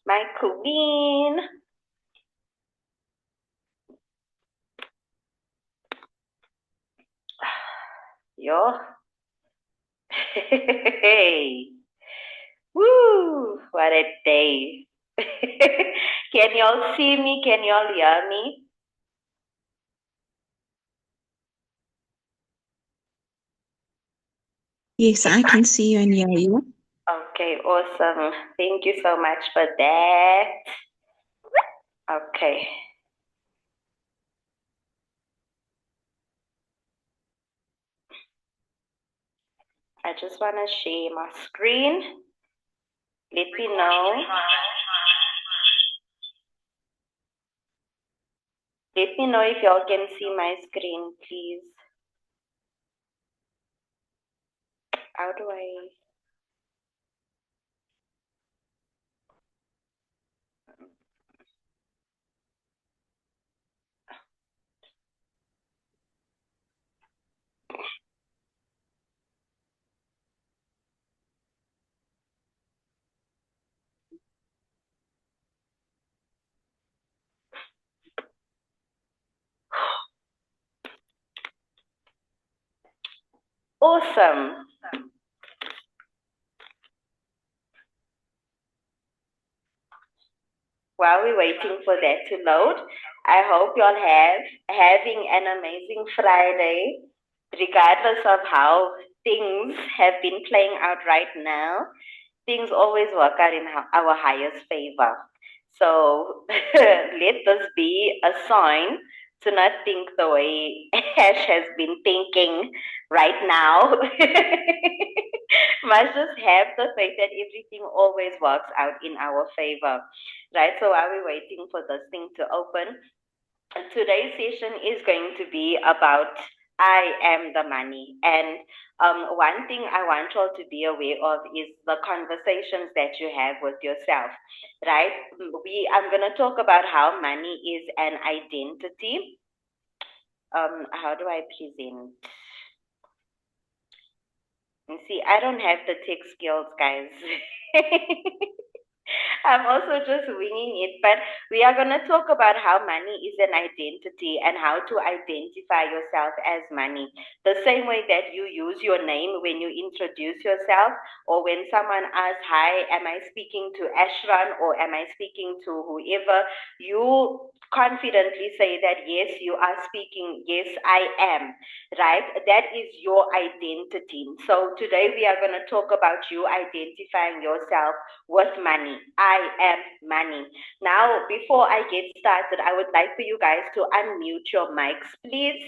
My queen. Yo. Hey. Woo. What a day. Can y'all see me? Can y'all hear me? Yes, I can see you and hear you. Okay, awesome. Thank you so much for that. Okay. I just want to share my screen. Let me know. Let me know if y'all can see my screen, please. How do I? Awesome. While we're waiting for that to load, I hope y'all having an amazing Friday, regardless of how things have been playing out right now. Things always work out in our highest favor. So let this be a sign to not think the way Ash has been thinking right now. Must just have the faith that everything always works out in our favor, right? So while we're waiting for this thing to open, today's session is going to be about I am the money. And one thing I want you all to be aware of is the conversations that you have with yourself, right? I'm going to talk about how money is an identity. How do I present? You see, I don't have the tech skills, guys. I'm also just winging it, but we are going to talk about how money is an identity and how to identify yourself as money. The same way that you use your name when you introduce yourself, or when someone asks, "Hi, am I speaking to Ashran or am I speaking to whoever?" You confidently say that, "Yes, you are speaking, yes, I am," right? That is your identity. So today we are going to talk about you identifying yourself with money. I am money. Now, before I get started, I would like for you guys to unmute your mics, please.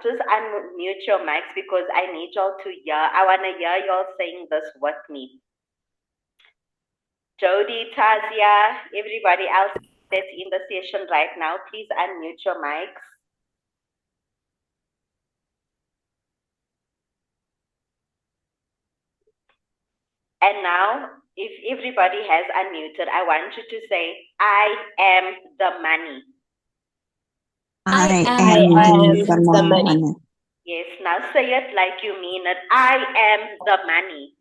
Just unmute your mics because I need y'all to hear. I want to hear y'all saying this with me. Jody, Tazia, everybody else that's in the session right now, please unmute your mics. And now, if everybody has unmuted, I want you to say, I am the money. I I am am the the money. money. Yes, now say it like you mean it. I am the money.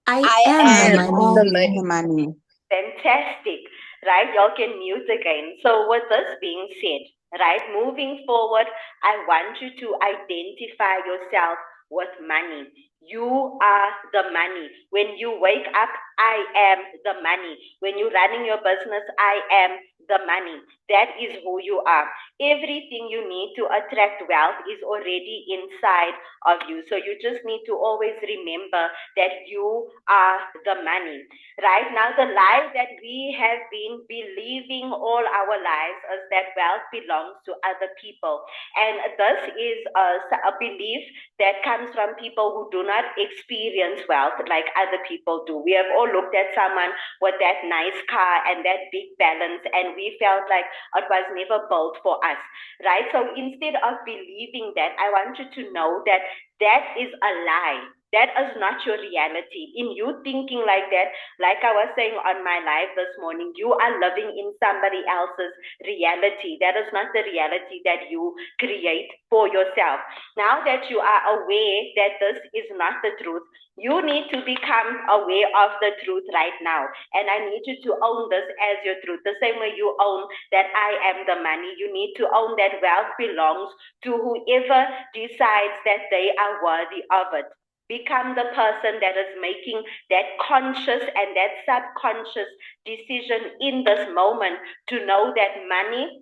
I I am the am money. the money. Fantastic, right? Y'all can mute again. So, with this being said, right, moving forward, I want you to identify yourself with money. You are the money. When you wake up, I am the money. When you're running your business, I am the money. That is who you are. Everything you need to attract wealth is already inside of you. So you just need to always remember that you are the money. Right now, the lie that we have been believing all our lives is that wealth belongs to other people. And this is a belief that comes from people who do not experience wealth like other people do. We have all looked at someone with that nice car and that big balance, and we felt like it was never built for us, right? So instead of believing that, I want you to know that that is a lie. That is not your reality. In you thinking like that, like I was saying on my live this morning, you are living in somebody else's reality. That is not the reality that you create for yourself. Now that you are aware that this is not the truth, you need to become aware of the truth right now. And I need you to own this as your truth. The same way you own that I am the money, you need to own that wealth belongs to whoever decides that they are worthy of it. Become the person that is making that conscious and that subconscious decision in this moment to know that money,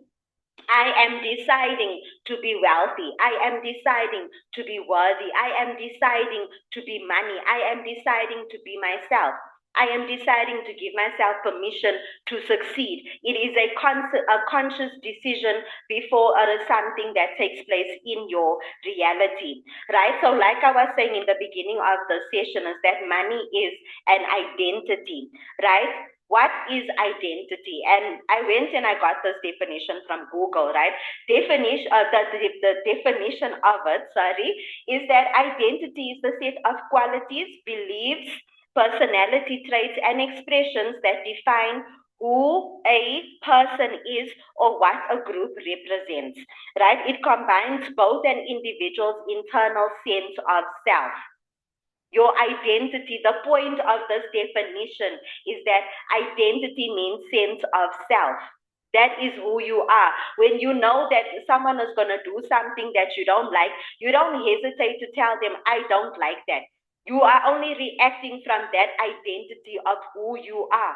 I am deciding to be wealthy. I am deciding to be worthy. I am deciding to be money. I am deciding to be myself. I am deciding to give myself permission to succeed. It is a conscious decision before it is something that takes place in your reality, right? So like I was saying in the beginning of the session is that money is an identity, right? What is identity? And I went and I got this definition from Google, right? The definition of it, is that identity is the set of qualities, beliefs, personality traits, and expressions that define who a person is or what a group represents, right? It combines both an individual's internal sense of self. Your identity, the point of this definition is that identity means sense of self. That is who you are. When you know that someone is going to do something that you don't like, you don't hesitate to tell them, I don't like that. You are only reacting from that identity of who you are.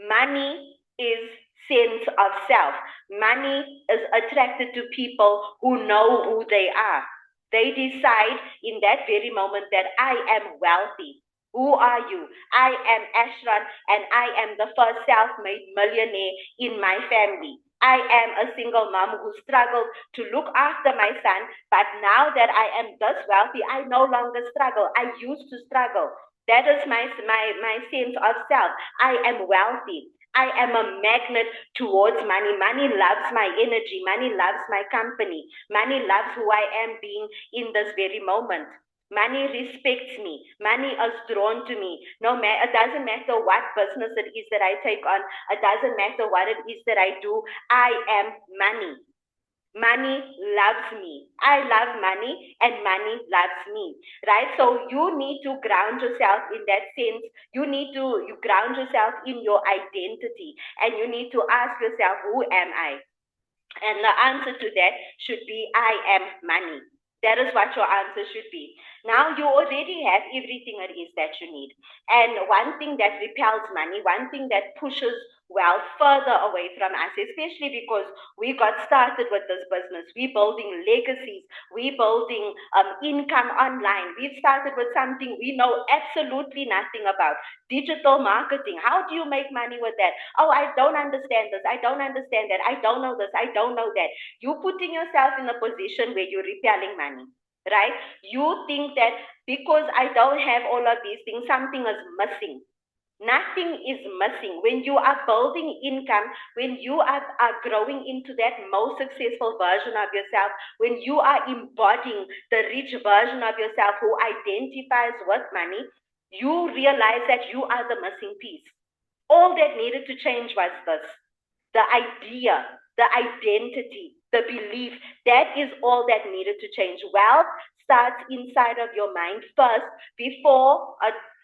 Money is sense of self. Money is attracted to people who know who they are. They decide in that very moment that I am wealthy. Who are you? I am Ashran and I am the first self-made millionaire in my family. I am a single mom who struggled to look after my son, but now that I am this wealthy, I no longer struggle. I used to struggle. That is my sense of self. I am wealthy. I am a magnet towards money. Money loves my energy. Money loves my company. Money loves who I am being in this very moment. Money respects me. Money is drawn to me. It doesn't matter what business it is that I take on. It doesn't matter what it is that I do. I am money. Money loves me. I love money and money loves me, right? So you need to ground yourself in that sense. You ground yourself in your identity and you need to ask yourself, who am I? And the answer to that should be, I am money. That is what your answer should be. Now you already have everything it is that you need. And one thing that repels money, one thing that pushes wealth further away from us, especially because we got started with this business. We're building legacies. We're building income online. We started with something we know absolutely nothing about. Digital marketing. How do you make money with that? Oh, I don't understand this. I don't understand that. I don't know this. I don't know that. You're putting yourself in a position where you're repelling money, right? You think that because I don't have all of these things, something is missing. Nothing is missing. When you are building income, when you are growing into that most successful version of yourself, when you are embodying the rich version of yourself who identifies with money, you realize that you are the missing piece. All that needed to change was this. The idea, the identity, the belief, that is all that needed to change. Wealth starts inside of your mind first before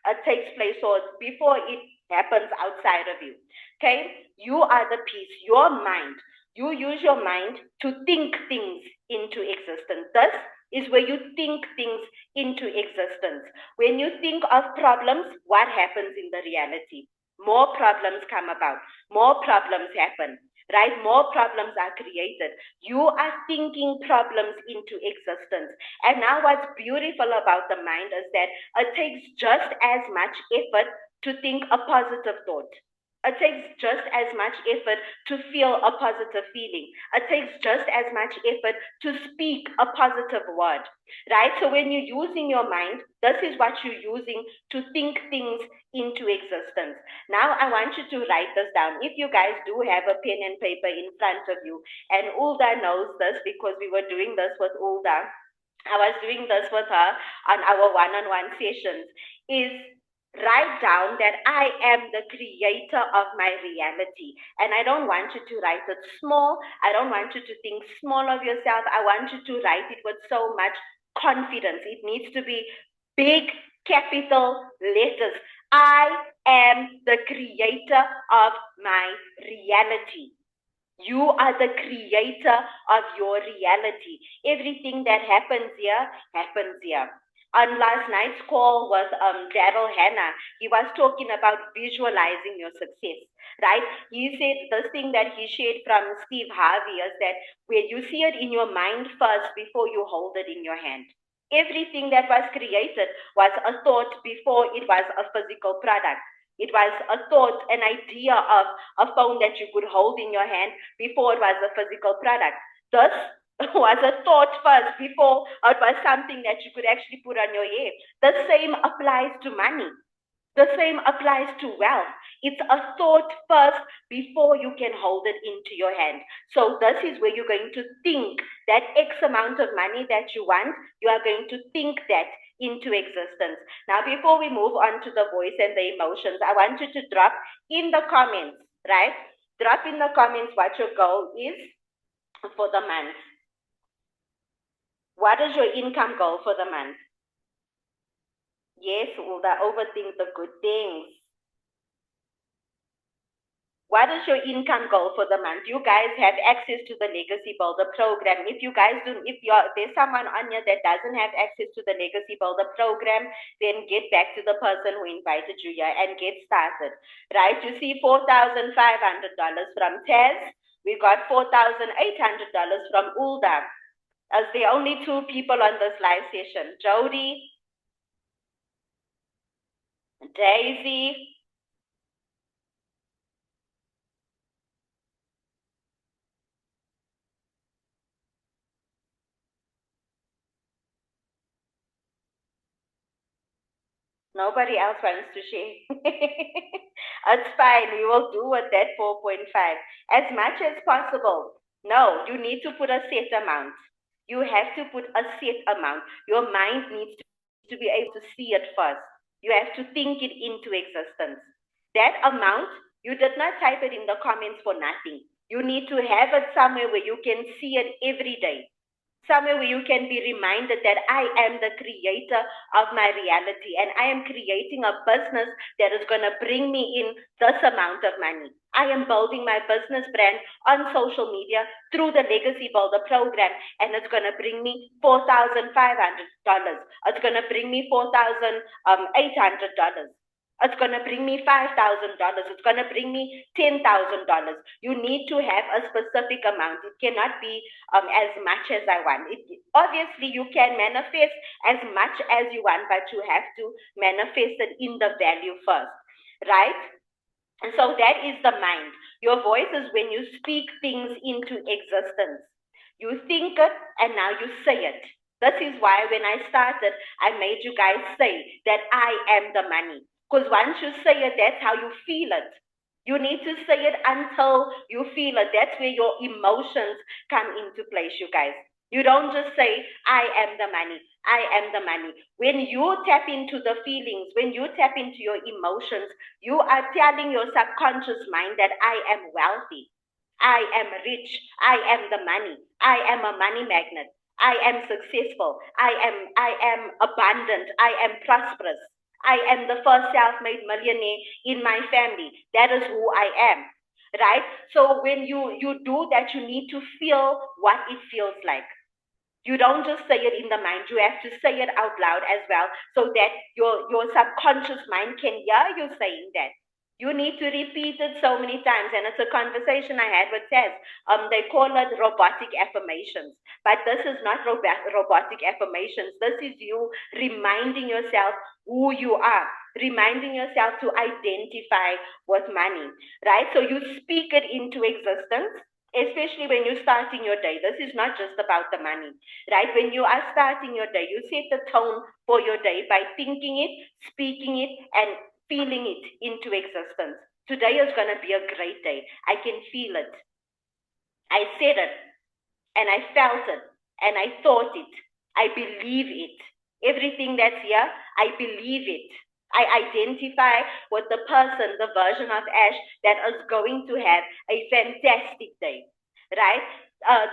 it takes place or before it happens outside of you. Okay? You are the piece, your mind. You use your mind to think things into existence. This is where you think things into existence. When you think of problems, what happens in the reality? More problems come about. More problems happen, right? More problems are created. You are thinking problems into existence. And now what's beautiful about the mind is that it takes just as much effort to think a positive thought. It takes just as much effort to feel a positive feeling. It takes just as much effort to speak a positive word, right? So when you're using your mind, this is what you're using to think things into existence. Now I want you to write this down. If you guys do have a pen and paper in front of you, and Ulda knows this because we were doing this with Ulda, I was doing this with her on our one-on-one sessions, is write down that I am the creator of my reality. And I don't want you to write it small. I don't want you to think small of yourself. I want you to write it with so much confidence. It needs to be big capital letters. I am the creator of my reality. You are the creator of your reality. Everything that happens here happens here. On last night's call with Daryl Hannah, he was talking about visualizing your success, right? He said this thing that he shared from Steve Harvey is that where you see it in your mind first before you hold it in your hand. Everything that was created was a thought before it was a physical product. It was a thought, an idea of a phone that you could hold in your hand before it was a physical product. This was a thought first before it was something that you could actually put on your hair. The same applies to money. The same applies to wealth. It's a thought first before you can hold it into your hand. So this is where you're going to think that X amount of money that you want, you are going to think that into existence. Now, before we move on to the voice and the emotions, I want you to drop in the comments, right? Drop in the comments what your goal is for the month. What is your income goal for the month? Yes, Ulda, overthink the good things. What is your income goal for the month? You guys have access to the Legacy Builder program. If you guys do, there's someone on here that doesn't have access to the Legacy Builder program, then get back to the person who invited you here and get started, right? You see $4,500 from Tez. We got $4,800 from Ulda. As the only two people on this live session, Jody, Daisy, nobody else wants to share. It's fine. We will do with that 4.5 as much as possible. No, you need to put a set amount. You have to put a set amount. Your mind needs to be able to see it first. You have to think it into existence. That amount, you did not type it in the comments for nothing. You need to have it somewhere where you can see it every day. Somewhere where you can be reminded that I am the creator of my reality and I am creating a business that is going to bring me in this amount of money. I am building my business brand on social media through the Legacy Builder program, and it's going to bring me $4,500. It's going to bring me $4,800. It's going to bring me $5,000. It's going to bring me $10,000. You need to have a specific amount. It cannot be as much as I want. Obviously, you can manifest as much as you want, but you have to manifest it in the value first, right? And so that is the mind. Your voice is when you speak things into existence. You think it and now you say it. This is why when I started, I made you guys say that I am the money. Because once you say it, that's how you feel it. You need to say it until you feel it. That's where your emotions come into place, you guys. You don't just say, I am the money. I am the money. When you tap into the feelings, when you tap into your emotions, you are telling your subconscious mind that I am wealthy. I am rich. I am the money. I am a money magnet. I am successful. I am abundant. I am prosperous. I am the first self-made millionaire in my family. That is who I am, right? So when you do that, you need to feel what it feels like. You don't just say it in the mind. You have to say it out loud as well so that your subconscious mind can hear you saying that. You need to repeat it so many times. And it's a conversation I had with Tess. They call it robotic affirmations. But this is not robotic affirmations. This is you reminding yourself who you are, reminding yourself to identify with money, right? So you speak it into existence, especially when you're starting your day. This is not just about the money, right? When you are starting your day, you set the tone for your day by thinking it, speaking it, and feeling it into existence. Today is going to be a great day. I can feel it. I said it, and I felt it, and I thought it. Today is going to be a great day. I can feel it. I said it, and I felt it, and I thought it. Today is going to be a great day. I can feel it. I said it, and I felt it, and I thought it. Today is going to be a great day. I can feel it. I said it, and I felt it, and I thought it. Today is going to be a great day. I can feel it. I believe it. Everything that's here, I believe it. I identify with the person, the version of Ash that is going to have a fantastic day, right?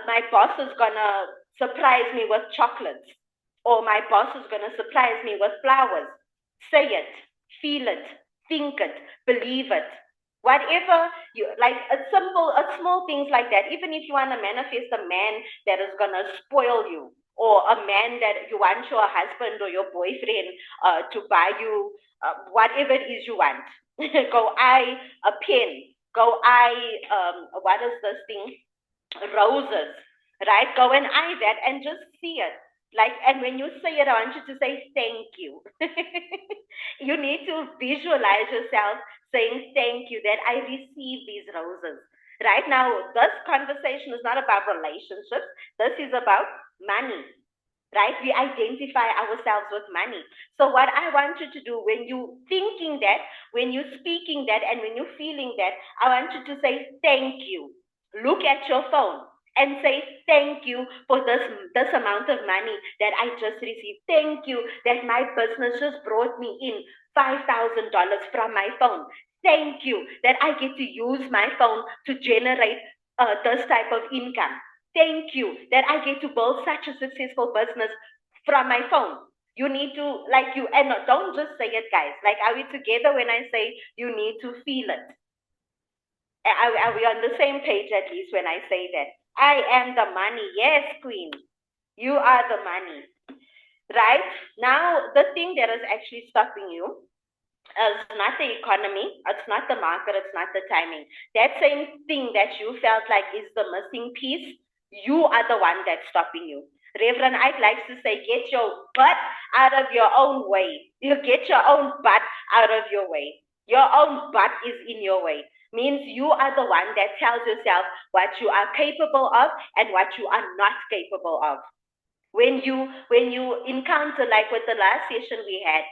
My boss is gonna surprise me with chocolates, or my boss is gonna surprise me with flowers. Say it, feel it, think it, believe it. Whatever you like, small things like that. Even if you want to manifest a man that is gonna spoil you, or a man that you want your husband or your boyfriend to buy you whatever it is you want. Go eye a pen. Go eye what is this thing? Roses, right? Go and eye that and just see it. Like, and when you say it, I want you to say thank you. You need to visualize yourself saying thank you that I receive these roses. Right now, this conversation is not about relationships. This is about money, right? We identify ourselves with money. So what I want you to do when you thinking that, when you speaking that, and when you feeling that, I want you to say thank you. Look at your phone and say thank you for this amount of money that I just received. Thank you that my business just brought me in $5,000 from my phone. Thank you that I get to use my phone to generate this type of income. Thank you that I get to build such a successful business from my phone. You need to, like, you, and don't just say it, guys. Like, are we together when I say you need to feel it? Are we on the same page at least when I say that? I am the money. Yes, queen. You are the money. Right? Now, the thing that is actually stopping you is not the economy, it's not the market, it's not the timing. That same thing that you felt like is the missing piece, you are the one that's stopping you. Reverend Ike likes to say, get your butt out of your own way. You get your own butt out of your way. Your own butt is in your way. Means you are the one that tells yourself what you are capable of and what you are not capable of. When you encounter, like with the last session we had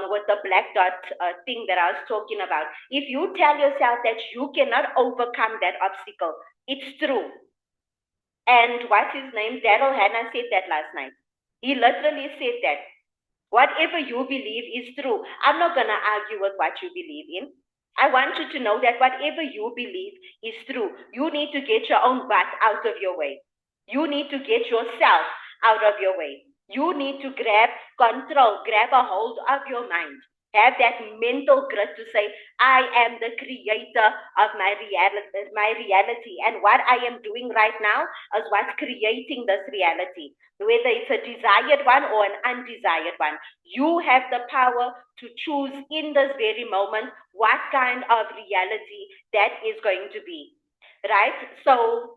with the black dot thing that I was talking about, if you tell yourself that you cannot overcome that obstacle, it's true. And what's his name, Daryl Hannah, said that last night. He literally said that whatever you believe is true. I'm not gonna argue with what you believe in. I want you to know that whatever you believe is true. You need to get your own butt out of your way. You need to get yourself out of your way. You need to grab control, grab a hold of your mind. Have that mental grit to say, I am the creator of my reality. And what I am doing right now is what's creating this reality. Whether it's a desired one or an undesired one, you have the power to choose in this very moment what kind of reality that is going to be, right? So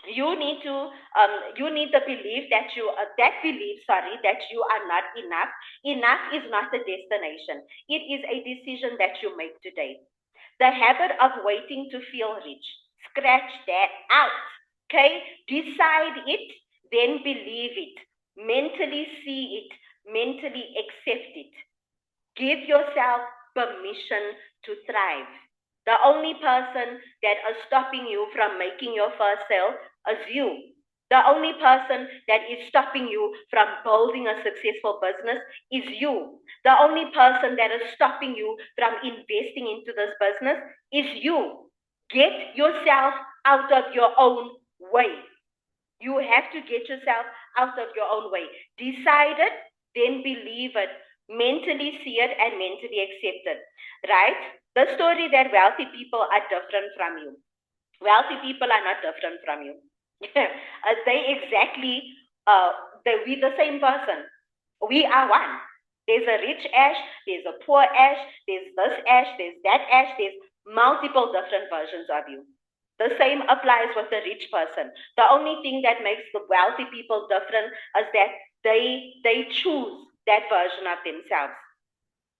you need the belief that that you are not enough. Enough is not a destination. It is a decision that you make today. The habit of waiting to feel rich, scratch that out. Okay, decide it, then believe it, mentally see it, mentally accept it. Give yourself permission to thrive. The only person that is stopping you from making your first sale is you. The only person that is stopping you from building a successful business is you. The only person that is stopping you from investing into this business is you. Get yourself out of your own way. You have to get yourself out of your own way. Decide it, then believe it. Mentally see it and mentally accept it. Right? The story that wealthy people are different from you. Wealthy people are not different from you. They exactly, we the same person. We are one. There's a rich Ash, there's a poor Ash, there's this Ash, there's that Ash, there's multiple different versions of you. The same applies with the rich person. The only thing that makes the wealthy people different is that they choose that version of themselves.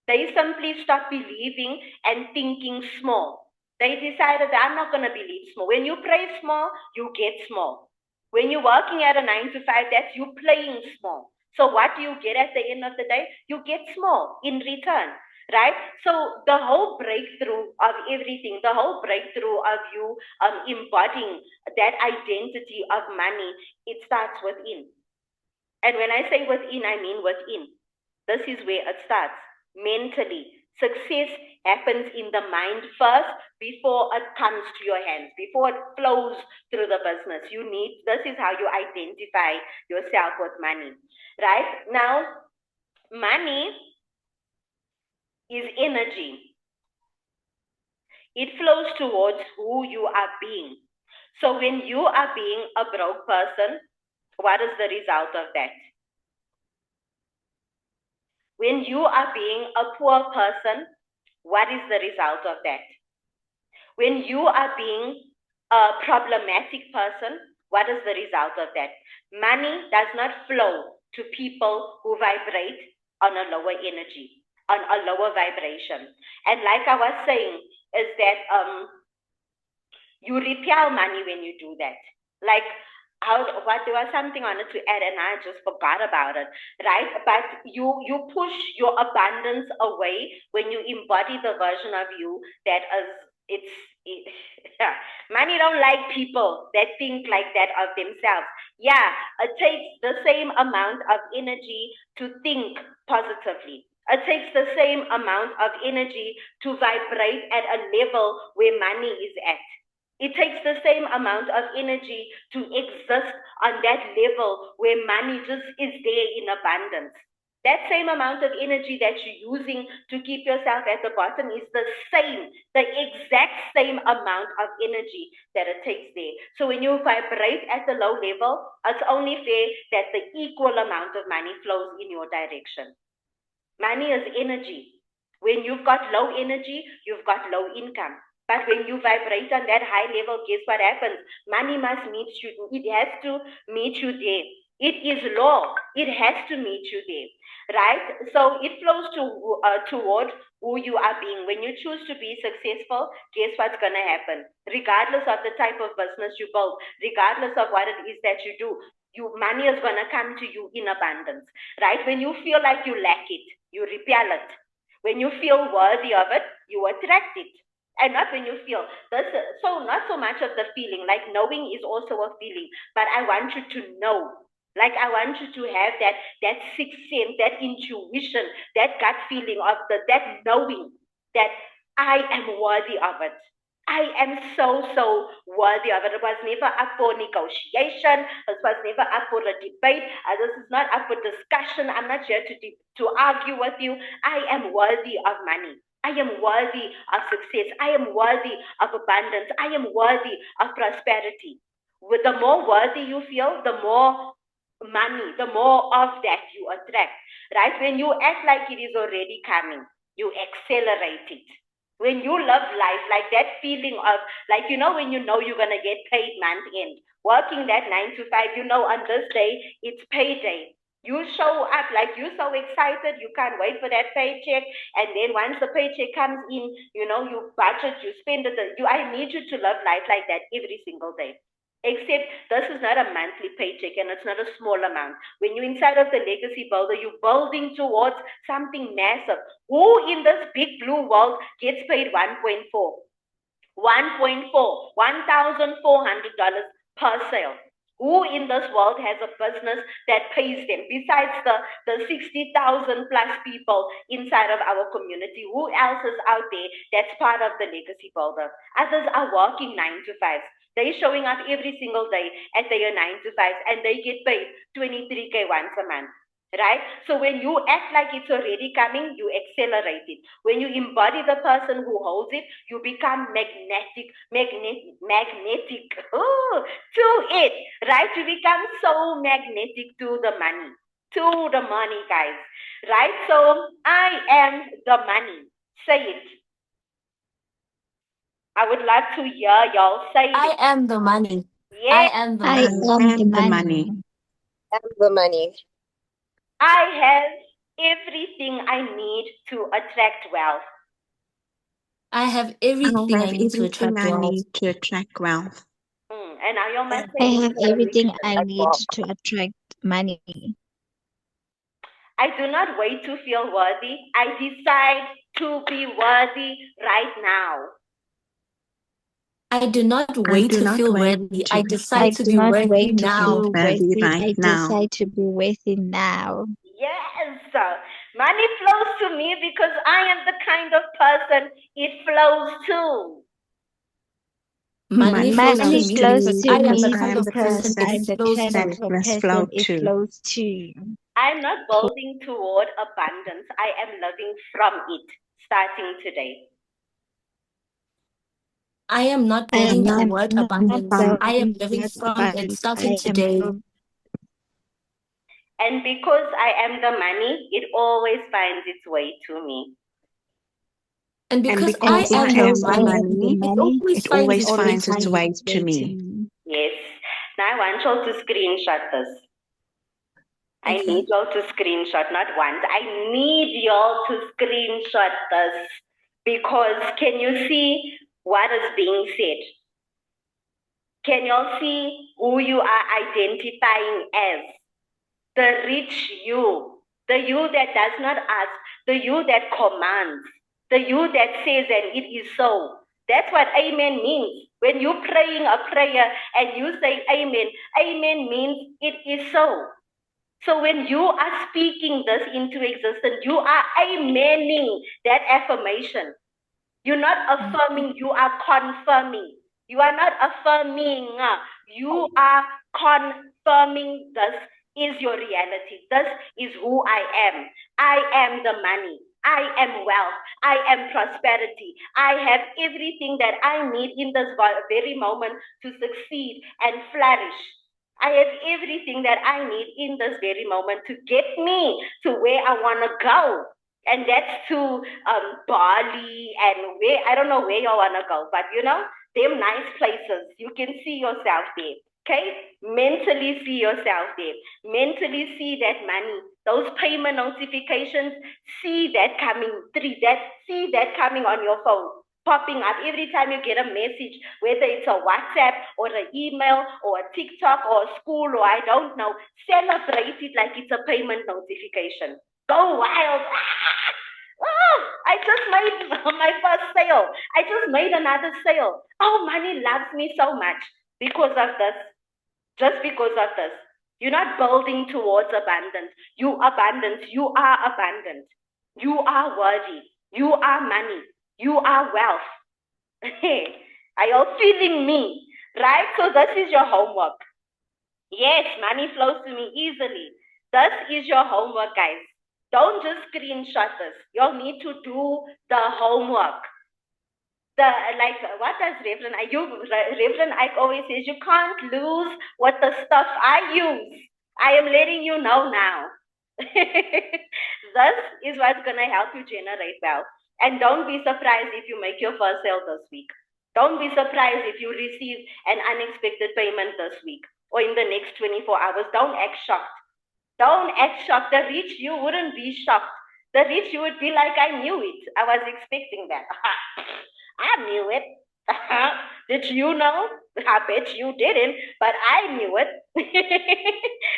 They simply stop believing and thinking small. They decided that I'm not going to believe small. When you pray small, you get small. When you're working at a 9 to 5, that's you playing small. So what do you get at the end of the day? You get small in return, right? So the whole breakthrough of everything, the whole breakthrough of you embodying that identity of money, it starts within. And when I say within, I mean within. This is where it starts, mentally. Success happens in the mind first before it comes to your hands, before it flows through the business. This is how you identify yourself with money, right? Now, money is energy. It flows towards who you are being. So when you are being a broke person, what is the result of that? When you are being a poor person, what is the result of that? When you are being a problematic person, what is the result of that? Money does not flow to people who vibrate on a lower energy, on a lower vibration. And like I was saying, is that you repel money when you do that. Like, there was something I wanted to add and I just forgot about it, right? But you push your abundance away when you embody the version of you that is, money don't like people that think like that of themselves. Yeah, it takes the same amount of energy to think positively. It takes the same amount of energy to vibrate at a level where money is at. It takes the same amount of energy to exist on that level where money just is there in abundance. That same amount of energy that you're using to keep yourself at the bottom is the exact same amount of energy that it takes there. So when you vibrate at the low level, it's only fair that the equal amount of money flows in your direction. Money is energy. When you've got low energy, you've got low income. But when you vibrate on that high level, guess what happens? Money must meet you. It has to meet you there. It is law. It has to meet you there, right? So it flows toward who you are being. When you choose to be successful, guess what's going to happen? Regardless of the type of business you build, regardless of what it is that you do, money is going to come to you in abundance, right? When you feel like you lack it, you repel it. When you feel worthy of it, you attract it. And not when you feel this. So not so much of the feeling, like knowing is also a feeling, but I want you to know. Like I want you to have that sixth sense, that intuition, that gut feeling of that knowing that I am worthy of it. I am so worthy of it. It was never up for negotiation. It was never up for a debate. This is not up for discussion. I'm not here to argue with you. I am worthy of money. I am worthy of success. I am worthy of abundance. I am worthy of prosperity. With the more worthy you feel, the more money, the more of that you attract, right? When you act like it is already coming, you accelerate it. When you love life, like that feeling of, like, when you're going to get paid month end, working that 9 to 5, on this day, it's payday. You show up like you're so excited, you can't wait for that paycheck. And then once the paycheck comes in, you budget, you spend it. I need you to love life like that every single day. Except this is not a monthly paycheck and it's not a small amount. When you're inside of the legacy builder, you're building towards something massive. Who in this big blue world gets paid 1.4? 1.4, $1,400 per sale. Who in this world has a business that pays them besides the 60,000 plus people inside of our community? Who else is out there that's part of the legacy builder? Others are working 9 to 5. They're showing up every single day at their 9 to 5 and they get paid 23K once a month. Right? So when you act like it's already coming, you accelerate it. When you embody the person who holds it, you become magnetic to it, right? You become so magnetic to the money, guys, right? So I am the money. Say it. I would love to hear y'all say I it. am the money. Yes. I am the I money. am the money. I'm the money. I have everything I need to attract wealth. I have I everything have I need to everything attract I wealth. need to attract wealth. And now you must I say it have with everything conviction. I need to attract money. I do not wait to feel worthy. I decide to be worthy right now. I do not I wait do to not feel wait worthy. to I be decide to do be not worthy wait to now. feel ready worthy. right I now. decide to be worthy now. Yes, money flows to me because I am the kind of person it flows to. Money flows to Money me flows because to I am the me kind I am of the because person I'm it person the flows kind that of to. a must flow person it to. flows to. I'm not building toward abundance. I am living from it starting today. I am not I building am toward not abundance. I am building living towards from it abundance. starting I am today. And because I am the money, it always finds its way to me. And And because I because I am am the the money, money, it always it finds always its way finds to its me. way to me. Yes. Now I want y'all to screenshot this. I Okay. need y'all to screenshot, not once. I need y'all to screenshot this because can you see what is being said? Can y'all see who you are identifying as? The rich you, the you that does not ask, the you that commands, the you that says and it is so. That's what amen means. When you're praying a prayer and you say amen, amen means it is so. So when you are speaking this into existence, you are amening that affirmation. You're not affirming, you are confirming. You are not affirming, you are confirming this is your reality. This is who I am. I am the money. I am wealth. I am prosperity. I have everything that I need in this very moment to succeed and flourish. I have everything that I need in this very moment to get me to where I want to go. And that's to Bali and where, I don't know where you want to go, but you know, them nice places. You can see yourself there. Okay? Mentally see yourself there. Mentally see that money, those payment notifications, see that coming see that coming on your phone, popping up every time you get a message, whether it's a WhatsApp or an email or a TikTok or a school or I don't know. Celebrate it like it's a payment notification. Go wild. Oh, I just made my first sale. I just made another sale. Oh, money loves me so much because of this. Just because of this. You're not building towards abundance. You are abundant. You are worthy. You are money. You are wealth. Are you feeling me? Right? So this is your homework. Yes, money flows to me easily. This is your homework, guys. Don't just screenshot this. You'll need to do the homework. What does Reverend Ike always says, you can't lose what the stuff I use. I am letting you know now. This is what's gonna help you generate wealth. And don't be surprised if you make your first sale this week. Don't be surprised if you receive an unexpected payment this week or in the next 24 hours. Don't act shocked. Don't act shocked. The rich you wouldn't be shocked. The rich you would be like, I knew it. I was expecting that. I knew it. Did you know? I bet you didn't, but I knew it.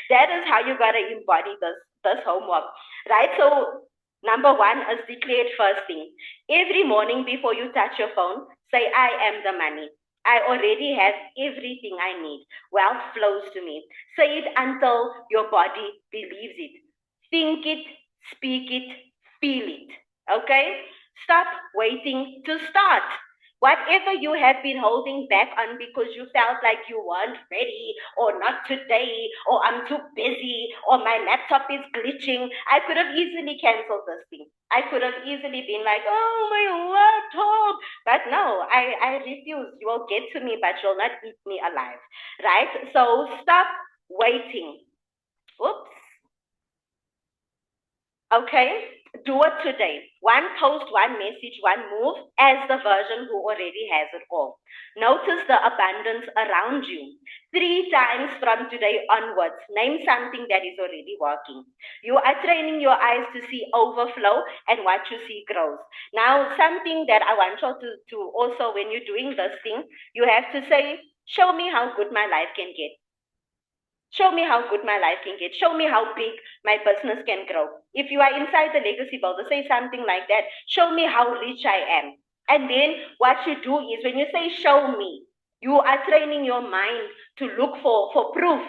That is how you gotta embody this homework, right? So number one is declared first thing. Every morning before you touch your phone, say, I am the money. I already have everything I need. Wealth flows to me. Say it until your body believes it. Think it, speak it, feel it. Okay? Stop waiting to start. Whatever you have been holding back on because you felt like you weren't ready or not today or I'm too busy or my laptop is glitching, I could have easily canceled this thing. I could have easily been like, oh, my laptop. But no, I refuse. You will get to me, but you'll not eat me alive, right? So stop waiting. Oops. Okay, do it today. One post, one message, one move as the version who already has it all. Notice the abundance around you. 3 times from today onwards, name something that is already working. You are training your eyes to see overflow and what you see grows. Now, something that I want you to also, when you're doing this thing, you have to say, show me how good my life can get. Show me how good my life can get. Show me how big my business can grow. If you are inside the legacy builder, say something like that. Show me how rich I am. And then what you do is when you say show me, You are training your mind to look for proof,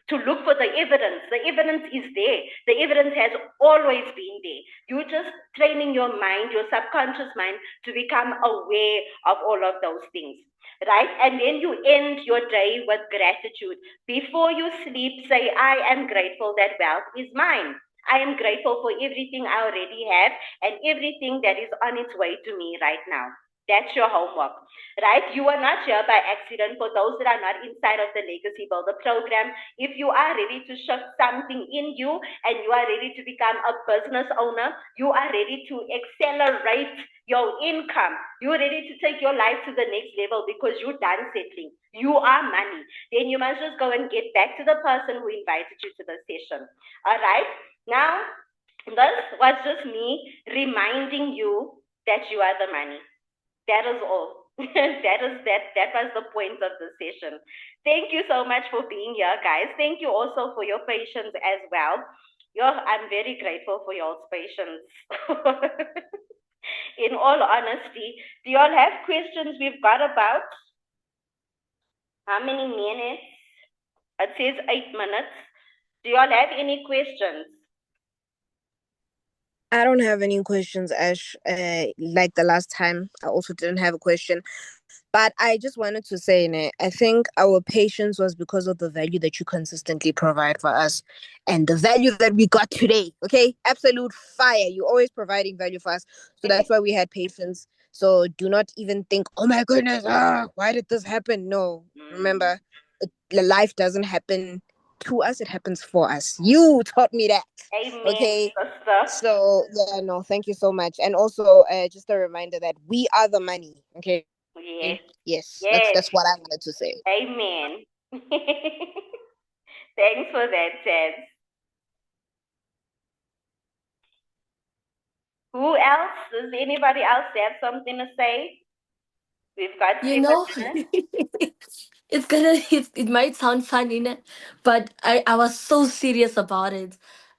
to look for the evidence. The evidence is there. The evidence has always been there. You're just training your mind, your subconscious mind, to become aware of all of those things. Right? And then you end your day with gratitude. Before you sleep, say, I am grateful that wealth is mine. I am grateful for everything I already have and everything that is on its way to me right now. That's your homework, right? You are not here by accident. For those that are not inside of the Legacy Builder program, if you are ready to shift something in you and you are ready to become a business owner, you are ready to accelerate your income, you're ready to take your life to the next level because you're done settling. You are money. Then you must just go and get back to the person who invited you to the session. All right? Now, this was just me reminding you that you are the money. That is all. That was the point of the session. Thank you so much for being here, guys. Thank you also for your patience as well. I'm very grateful for y'all's patience. In all honesty, do y'all have questions? We've got about how many minutes? It says 8 minutes. Do y'all have any questions? I don't have any questions, Ash. Like the last time, I also didn't have a question. But I just wanted to say, ne, I think our patience was because of the value that you consistently provide for us and the value that we got today. Okay? Absolute fire. You're always providing value for us. So that's why we had patience. So do not even think, oh my goodness, why did this happen? No. Remember, life doesn't happen to us, it happens for us. You taught me that. Amen, Okay? sister. So, yeah, no, thank you so much. And also, just a reminder that we are the money. Okay? Yes. Yes, Yes. that's what I wanted to say. Amen. Thanks for that, Ted. Who else? Does anybody else have something to say? We've got You 7 know, minutes. it might sound funny, né? But I was so serious about it.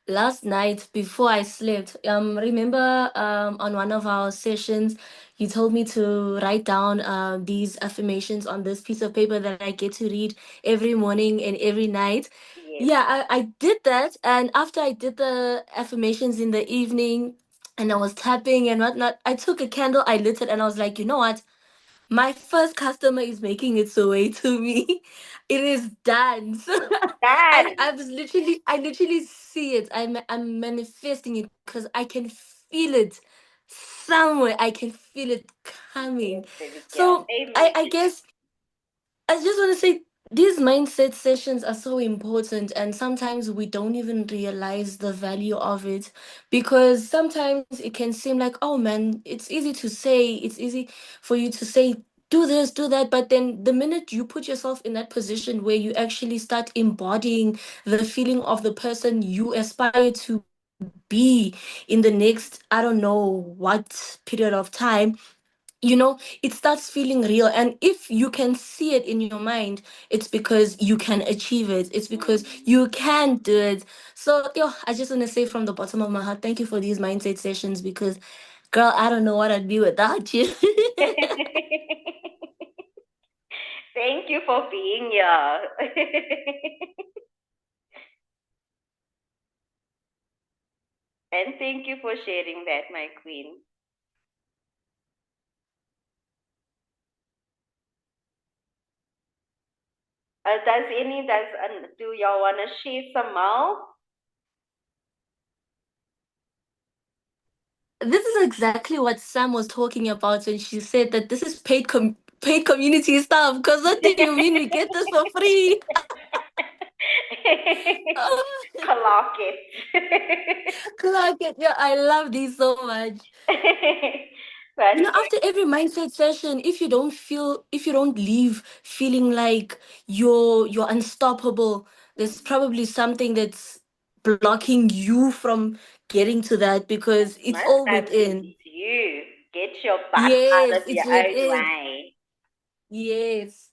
Last night before I slept, remember on one of our sessions, you told me to write down these affirmations on this piece of paper that I get to read every morning and every night. Yes. Yeah, I did that, and after I did the affirmations in the evening and I was tapping and whatnot, I took a candle, I lit it, and I was like, you know what? My first customer is making its way to me. It is done. So Done. I literally see it. I'm manifesting it because I can feel it somewhere. I can feel it Yes, coming. baby girl. So Amen. I guess I just want to say these mindset sessions are so important, and sometimes we don't even realize the value of it because sometimes it can seem like, oh man, it's easy to say, it's easy for you to say, do this, do that. But then the minute you put yourself in that position where you actually start embodying the feeling of the person you aspire to be in the next, I don't know what period of time, it starts feeling real. And if you can see it in your mind, it's because you can achieve it, it's because you can do it. So I just want to say from the bottom of my heart, thank you for these mindset sessions because, girl, I don't know what I'd be without you. Thank you for being here. And thank you for sharing that, my queen. Do y'all want to share some more? This is exactly what Sam was talking about when she said that this is paid community stuff. Because what do you mean we get this for free? Clock it. Clark, yeah, I love these so much. But After every mindset session, if you don't leave feeling like you're unstoppable, there's probably something that's blocking you from getting to that because it's most all times within. it's you. Get your butt out Yes, of it's your own within. way. Yes.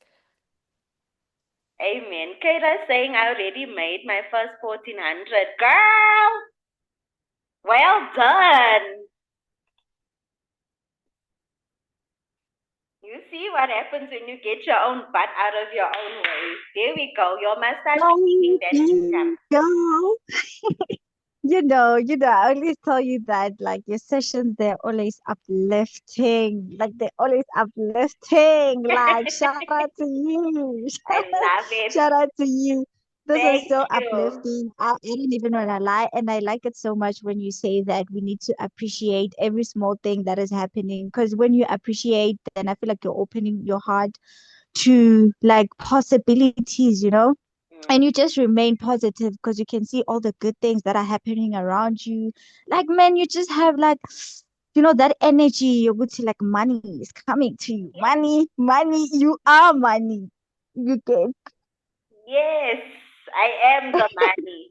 Amen. Kayla's saying I already made my first 1400. Girl, well done. You see what happens when you get your own butt out of your own way. There we go. You must start There receiving that income. you go. I always tell you that like your sessions, they're always uplifting. Like they're always uplifting. Like shout out to you. I love it. Shout out to you. This is Thank so you. uplifting. I don't even want to lie. And I like it so much when you say that we need to appreciate every small thing that is happening. Because when you appreciate, then I feel like you're opening your heart to like possibilities. And you just remain positive because you can see all the good things that are happening around you. Like, man, you just have like, that energy. You would say like money is coming to you. Money, you are money. You get. Yes, I am the money.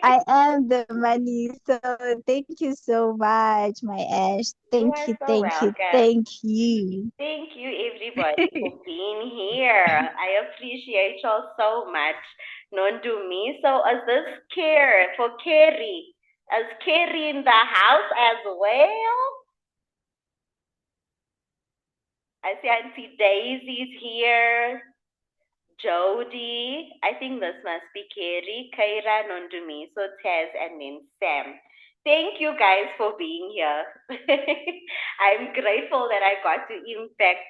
I am the money. So thank you so much, my Ash. You Thank are you, so thank you, welcome. thank you. Thank you, everybody, for being here. I appreciate y'all so much. Non do me. So, is this care for Carrie? Is Carrie in the house as well? I see Auntie Daisy's here. Jody, I think this must be Carrie, Kaira, Nondumi, so Taz, and then Sam. Thank you guys for being here. I'm grateful that I got to impact,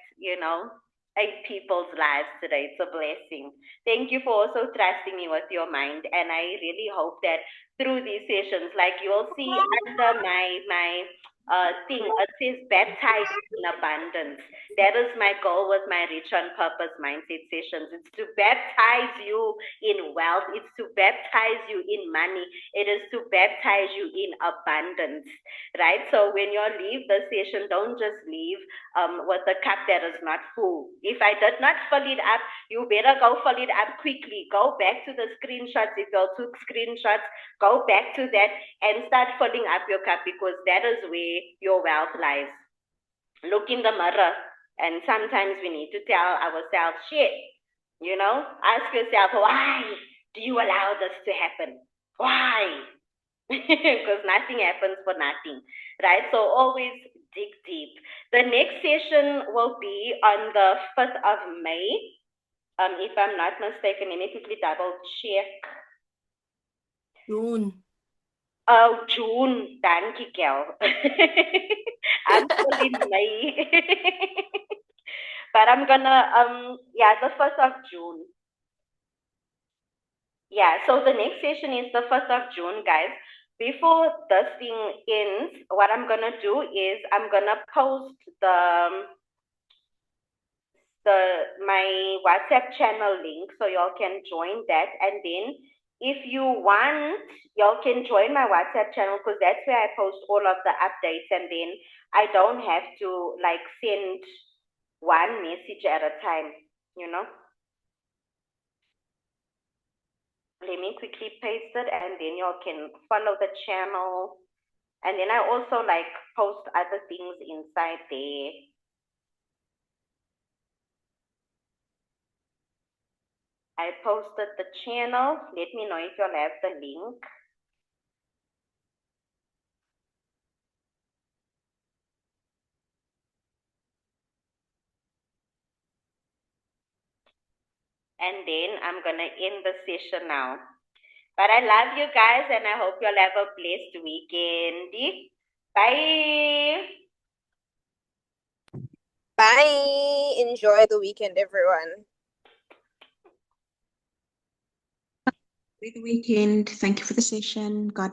8 people's lives today. It's a blessing. Thank you for also trusting me with your mind. And I really hope that through these sessions, like you'll see under my thing, it says baptized in abundance. That is my goal with my Rich on Purpose mindset sessions. It's to baptize you in wealth. It's to baptize you in money. It is to baptize you in abundance, right? So when you leave the session, don't just leave with a cup that is not full. If I did not fill it up, you better go fill it up quickly. Go back to the screenshots. If you took screenshots, go back to that and start filling up your cup, because that is where your wealth lies. Look in the mirror, and sometimes we need to tell ourselves shit. Ask yourself, why do you allow this to happen? Why? Because nothing happens for nothing, right? So always dig deep. The next session will be on the 5th of May. If I'm not mistaken, let me quickly double check. June. Oh, June. Thank you, Kel. I'm still in May. But I'm gonna, the 1st of June. Yeah, so the next session is the 1st of June, guys. Before this thing ends, what I'm gonna do is I'm gonna post my WhatsApp channel link so y'all can join that. And then if you want, y'all can join my WhatsApp channel, because that's where I post all of the updates, and then I don't have to like send one message at a time. Let me quickly paste it, and then y'all can follow the channel. And then I also like post other things inside there. I posted the channel. Let me know if y'all have the link. And then I'm gonna end the session now. But I love you guys, and I hope y'all have a blessed weekend. Bye. Bye. Enjoy the weekend, everyone. Good weekend. Thank you for the session. God